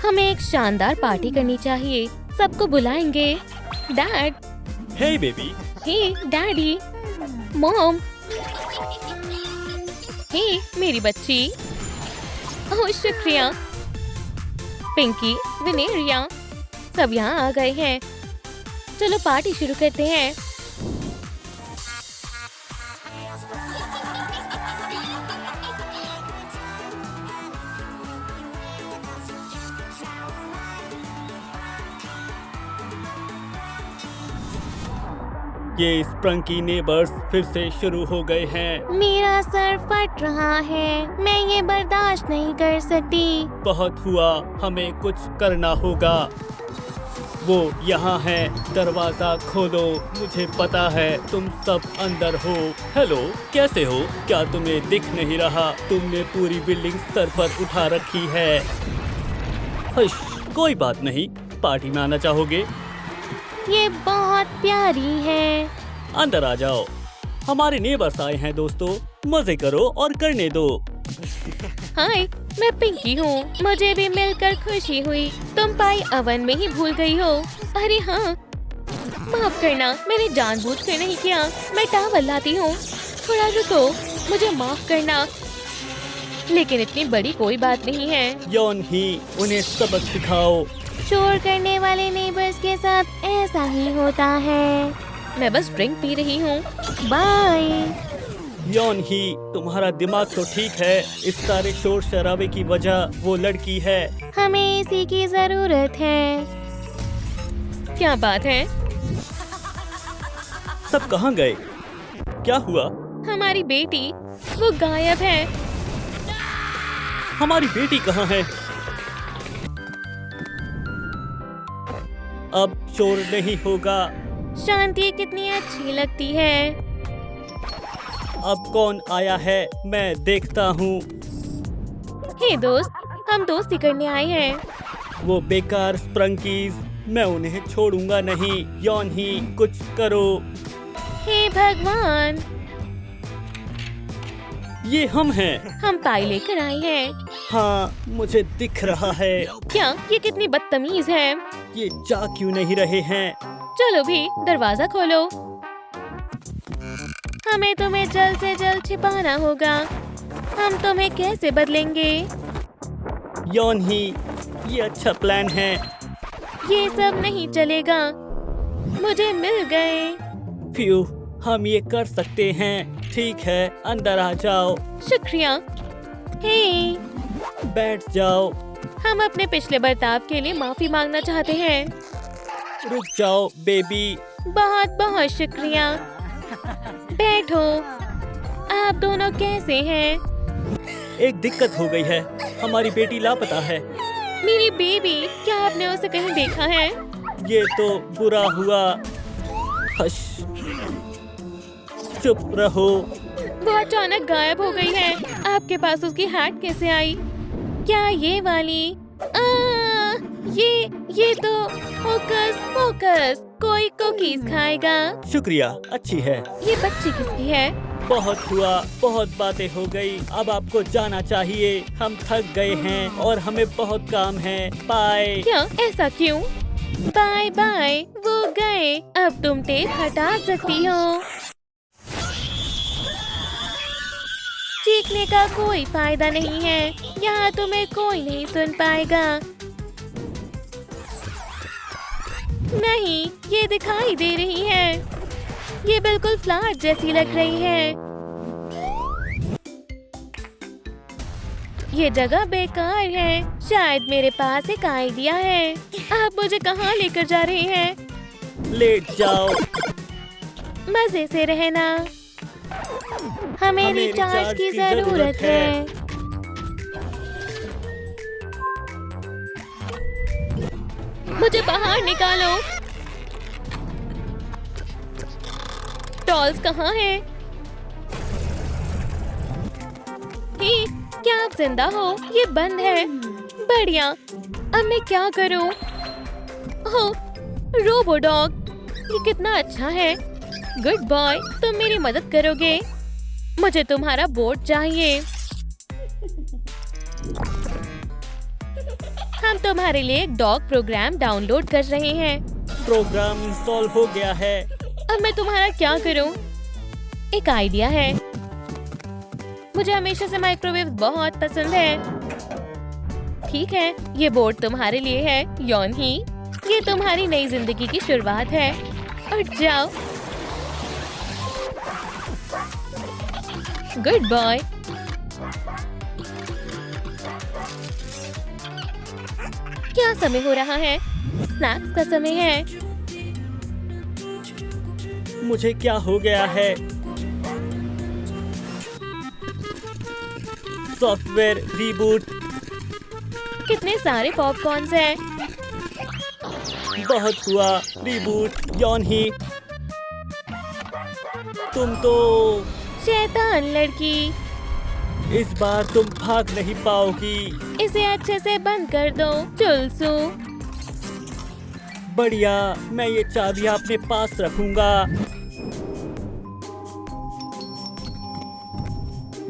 हमें एक शानदार पार्टी करनी चाहिए। सबको बुलाएंगे। डैड। हे बेबी। हे डैडी। मॉम। हे मेरी बच्ची। ओह शुक्रिया। पिंकी, विनेरिया, सब यहाँ आ गए हैं। चलो पार्टी शुरू करते हैं। ये स्प्रंकी नेबर्स फिर से शुरू हो गए हैं। मेरा सर फट रहा है। मैं ये बर्दाश्त नहीं कर सकती। बहुत हुआ, हमें कुछ करना होगा। वो यहाँ है, दरवाजा खोलो। मुझे पता है तुम सब अंदर हो। हेलो, कैसे हो? क्या तुम्हें दिख नहीं रहा? तुमने पूरी बिल्डिंग सर पर उठा रखी है। हुश, कोई बात नहीं। पार्टी में आना चाहोगे? ये बहुत प्यारी है। अंदर आ जाओ। हमारे नेबर्स आए हैं दोस्तों, मजे करो और करने दो। हाय, मैं पिंकी हूँ। मुझे भी मिलकर खुशी हुई। तुम पाई ओवन में ही भूल गई हो। अरे हाँ, माफ करना, मैंने जानबूझकर नहीं किया। मैं टॉवल लाती हूँ। थोड़ा रुको, मुझे माफ करना। लेकिन इतनी बड़ी कोई बात नहीं है। यौन ही, उन्हें सबक सिखाओ। शोर करने वाले नेबर्स के साथ ऐसा ही होता है। मैं बस ड्रिंक पी रही हूँ। बाय। यौन ही, तुम्हारा दिमाग तो ठीक है। इस सारे शोर शराबे की वजह वो लड़की है। हमें इसी की जरूरत है। क्या बात है? सब कहाँ गए? क्या हुआ? हमारी बेटी, वो गायब है। हमारी बेटी कहाँ है? अब शोर नहीं होगा। शांति कितनी अच्छी लगती है। अब कौन आया है, मैं देखता हूँ। हे दोस्त, हम दोस्ती करने आए हैं। वो बेकार स्प्रंकीज, मैं उन्हें छोड़ूंगा नहीं। यौन ही, कुछ करो। हे भगवान, ये हम हैं। हम पाई लेकर आए हैं। हाँ, मुझे दिख रहा है। क्या ये कितनी बदतमीज है। ये जा क्यों नहीं रहे हैं? चलो भी, दरवाजा खोलो। हमें तुम्हें जल्द से जल्द छिपाना होगा। हम तुम्हें कैसे बदलेंगे? यौन ही, ये अच्छा प्लान है। ये सब नहीं चलेगा। मुझे मिल गए। फ्यू, हम ये कर सकते हैं। ठीक है, अंदर आ जाओ। शुक्रिया। हे, बैठ जाओ। हम अपने पिछले बर्ताव के लिए माफी मांगना चाहते हैं। रुक जाओ बेबी। बहुत बहुत शुक्रिया। बैठो। आप दोनों कैसे हैं? एक दिक्कत हो गई है। हमारी बेटी लापता है। मेरी बेबी, क्या आपने उसे कहीं देखा है? ये तो बुरा हुआ। हश, चुप रहो। वो अचानक गायब हो गई है। आपके पास उसकी हैट कैसे आई? क्या ये वाली? ये तो होकस पोकस। कोई कुकीज खाएगा? शुक्रिया, अच्छी है। ये बच्ची किसकी है? बहुत हुआ, बहुत बातें हो गई। अब आपको जाना चाहिए। हम थक गए हैं और हमें बहुत काम है। बाय। क्या, ऐसा क्यों? बाय बाय, वो गए। अब तुम टेप हटा सकती हो। चीखने का कोई फायदा नहीं है। यहाँ तुम्हें कोई नहीं सुन पाएगा। नहीं, ये दिखाई दे रही है। ये बिल्कुल फ्लैट जैसी लग रही है। ये जगह बेकार है। शायद मेरे पास एक आइडिया है। आप मुझे कहाँ लेकर जा रहे हैं? लेट जाओ। मजे से रहना। हमें रिचार्ज की जरूरत है। मुझे बाहर निकालो। डॉल्स कहाँ हैं? हे, क्या आप जिंदा हो? ये बंद है। बढ़िया। अब मैं क्या करूं? ओह, रोबो डॉग, ये कितना अच्छा है। गुड बॉय, तुम मेरी मदद करोगे? मुझे तुम्हारा बोट चाहिए। हम तुम्हारे लिए एक डॉग प्रोग्राम डाउनलोड कर रहे हैं। प्रोग्राम इंस्टॉल हो गया है। अब मैं तुम्हारा क्या करूं? एक आइडिया है। मुझे हमेशा से माइक्रोवेव बहुत पसंद है। ठीक है, ये बोर्ड तुम्हारे लिए है यौन ही। ये तुम्हारी नई जिंदगी की शुरुआत है। उठ जाओ। Good boy. क्या समय हो रहा है? स्नैक्स का समय है। मुझे क्या हो गया है? Software reboot. कितने सारे पॉपकॉर्न्स हैं। बहुत हुआ। रीबूट यौन ही। तुम तो शैतान लड़की। इस बार तुम भाग नहीं पाओगी। इसे अच्छे से बंद कर दो चुलसू। बढ़िया, मैं ये चाबी अपने पास रखूंगा।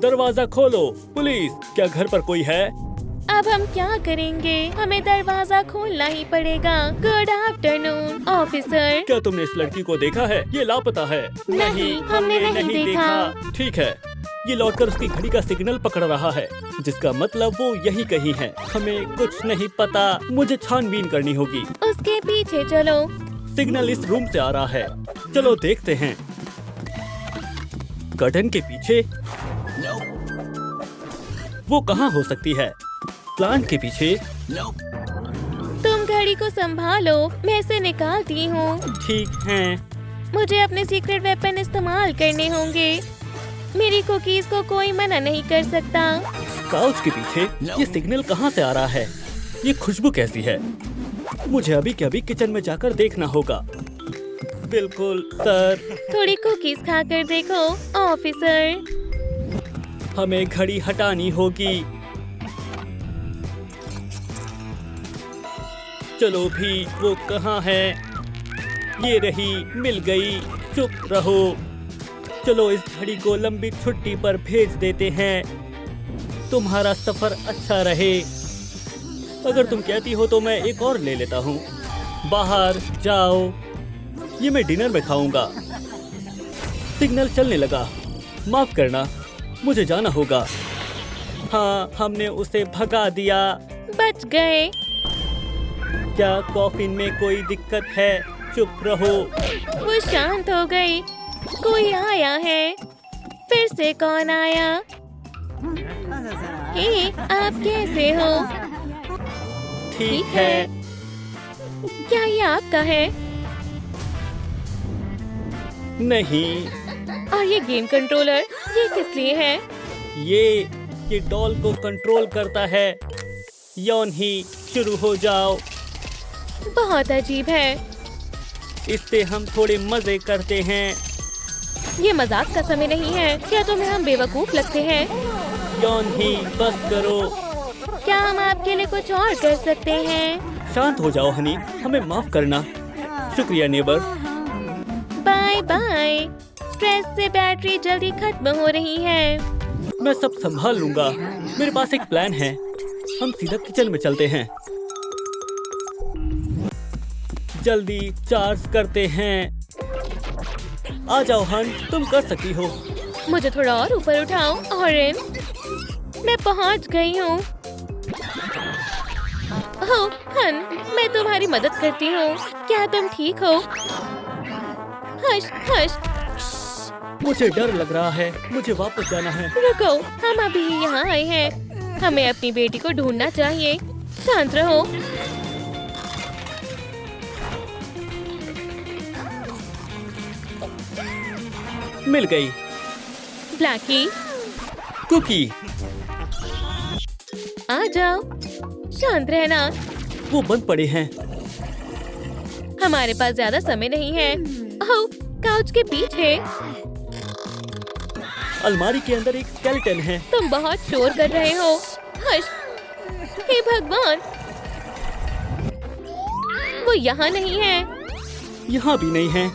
दरवाजा खोलो। पुलिस, क्या घर पर कोई है? अब हम क्या करेंगे? हमें दरवाजा खोलना ही पड़ेगा। Good afternoon officer. क्या तुमने इस लड़की को देखा है? ये लापता है। नहीं, हमने नहीं देखा। ठीक है, ये लौटकर उसकी घड़ी का सिग्नल पकड़ रहा है, जिसका मतलब वो यही कहीं है। हमें कुछ नहीं पता। मुझे छानबीन करनी होगी। उसके पीछे चलो। सिग्नल इस रूम से आ रहा है। चलो देखते हैं। कर्टन के पीछे? वो कहाँ हो सकती है? प्लांट के पीछे? तुम घड़ी को संभालो, मैं इसे निकालती हूँ। ठीक है। मुझे अपने सीक्रेट वेपन इस्तेमाल करने होंगे। मेरी कुकीज को कोई मना नहीं कर सकता। काउच के पीछे? ये सिग्नल कहाँ से आ रहा है? ये खुशबू कैसी है? मुझे अभी के अभी किचन में जाकर देखना होगा। बिल्कुल सर। थोड़ी कुकीज खाकर देखो ऑफिसर। हमें घड़ी हटानी होगी। चलो भी, वो कहाँ है? ये रही, मिल गई। चुप रहो। चलो इस घड़ी को लंबी छुट्टी पर भेज देते हैं। तुम्हारा सफर अच्छा रहे। अगर तुम कहती हो तो मैं एक और ले लेता हूँ। बाहर जाओ। ये मैं डिनर में खाऊंगा। सिग्नल चलने लगा। माफ करना, मुझे जाना होगा। हाँ, हमने उसे भगा दिया। बच गए। क्या कॉफिन में कोई दिक्कत है? चुप रहो। वो शांत हो गई। कोई आया है। फिर से कौन आया? हे, आप कैसे हो? ठीक है। क्या ये आपका है? नहीं। और ये गेम कंट्रोलर, ये किस लिए है? ये डॉल को कंट्रोल करता है। यौन ही, शुरू हो जाओ। बहुत अजीब है। इससे हम थोड़े मजे करते हैं। ये मजाक का समय नहीं है। क्या तुम्हें हम बेवकूफ लगते हैं? यौन ही, बस करो। क्या हम आपके लिए कुछ और कर सकते हैं? शांत हो जाओ हनी, हमें माफ करना। शुक्रिया नेबर। Bye bye. स्ट्रेस से बैटरी जल्दी खत्म हो रही है। मैं सब संभाल लूंगा। मेरे पास एक प्लान है। हम सीधा किचन में चलते हैं। जल्दी चार्ज करते हैं। आ जाओ हन, तुम कर सकती हो। मुझे थोड़ा और ऊपर उठाओ ऑरेंज। मैं पहुंच गई हूँ। ओह हन, मैं तुम्हारी मदद करती हूँ। क्या तुम ठीक हो? Hush hush. मुझे डर लग रहा है। मुझे वापस जाना है। रुको, हम अभी यहाँ आए हैं। हमें अपनी बेटी को ढूंढना चाहिए। शांत रहो। मिल गई। Blackie, cookie. आ जाओ। शांत रहना। वो बंद पड़े हैं। हमारे पास ज्यादा समय नहीं है। ओह, काउच के पीछे। अलमारी के अंदर एक स्केलेटन है। तुम बहुत शोर कर रहे हो। हश। हे भगवान, वो यहाँ नहीं है। यहाँ भी नहीं है।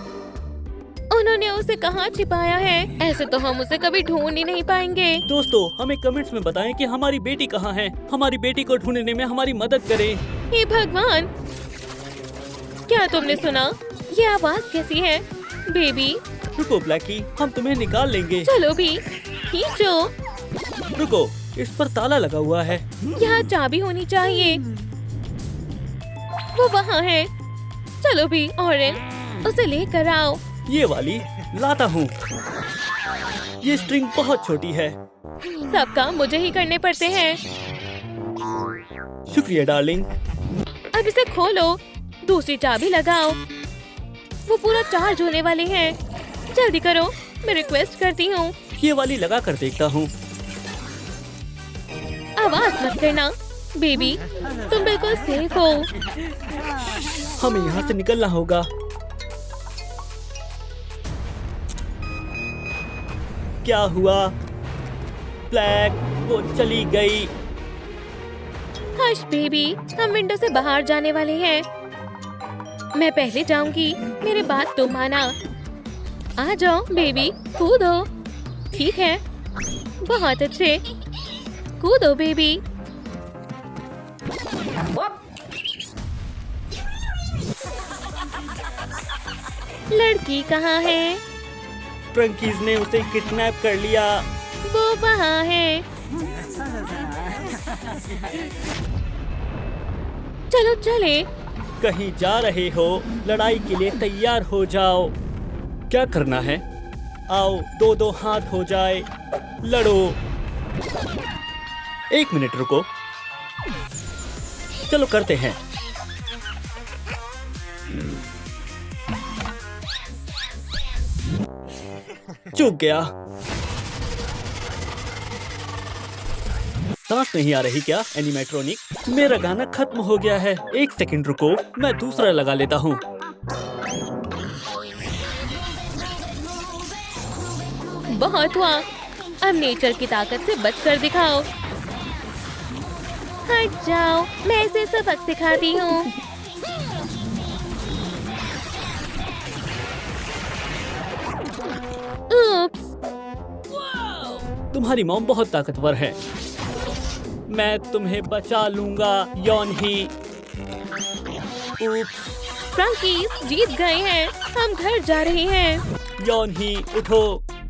उन्होंने उसे कहाँ छिपाया है? ऐसे तो हम उसे कभी ढूंढ ही नहीं पाएंगे। दोस्तों हमें कमेंट्स में बताएं कि हमारी बेटी कहाँ है। हमारी बेटी को ढूंढने में हमारी मदद करें। हे भगवान, क्या तुमने सुना? ये आवाज कैसी है? बेबी, रुको ब्लैकी, हम तुम्हें निकाल लेंगे। चलो भी, खींचो। रुको, इस पर ताला लगा हुआ है। यहाँ चाबी होनी चाहिए। वो वहाँ है। चलो भी ऑरेंज, उसे लेकर आओ। ये वाली लाता हूँ। ये स्ट्रिंग बहुत छोटी है। सब काम मुझे ही करने पड़ते हैं। शुक्रिया डार्लिंग। अब इसे खोलो, दूसरी चाबी लगाओ। वो पूरा चार्ज होने वाले हैं। जल्दी करो, मैं रिक्वेस्ट करती हूँ। ये वाली लगा कर देखता हूँ। आवाज मत करना बेबी, तुम बिल्कुल सेफ हो। हमें यहाँ से निकलना होगा। क्या हुआ? ब्लैक, वो चली गई। हश बेबी, हम विंडो से बाहर जाने वाले हैं। मैं पहले जाऊंगी, मेरे बात तुम माना। आ जाओ बेबी, कूदो। ठीक है, बहुत अच्छे, कूदो बेबी। लड़की कहाँ है? फ्रंकीज ने उसे किडनैप कर लिया। वो वहाँ है। चलो चले। कहीं जा रहे हो? लड़ाई के लिए तैयार हो जाओ। क्या करना है? आओ, दो दो हाथ हो जाए, लड़ो। एक मिनट रुको, चलो करते हैं। चूक गया। सांस नहीं आ रही क्या एनिमेट्रॉनिक? मेरा गाना खत्म हो गया है। एक सेकंड रुको, मैं दूसरा लगा लेता हूँ। बहुत हुआ, अब नेचर की ताकत से बचकर दिखाओ। हट जाओ, मैं इसे सबक सिखाती हूँ। उप्स, तुम्हारी मॉम बहुत ताकतवर है। मैं तुम्हें बचा लूंगा, यौन ही। फ्रंकीज जीत गए हैं। हम घर जा रहे हैं। यौन ही, उठो।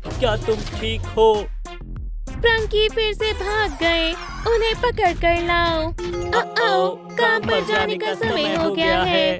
क्या तुम ठीक हो? फ्रंकी फिर से भाग गए। उन्हें पकड़ कर लाओ। काम पर जाने का समय हो गया है।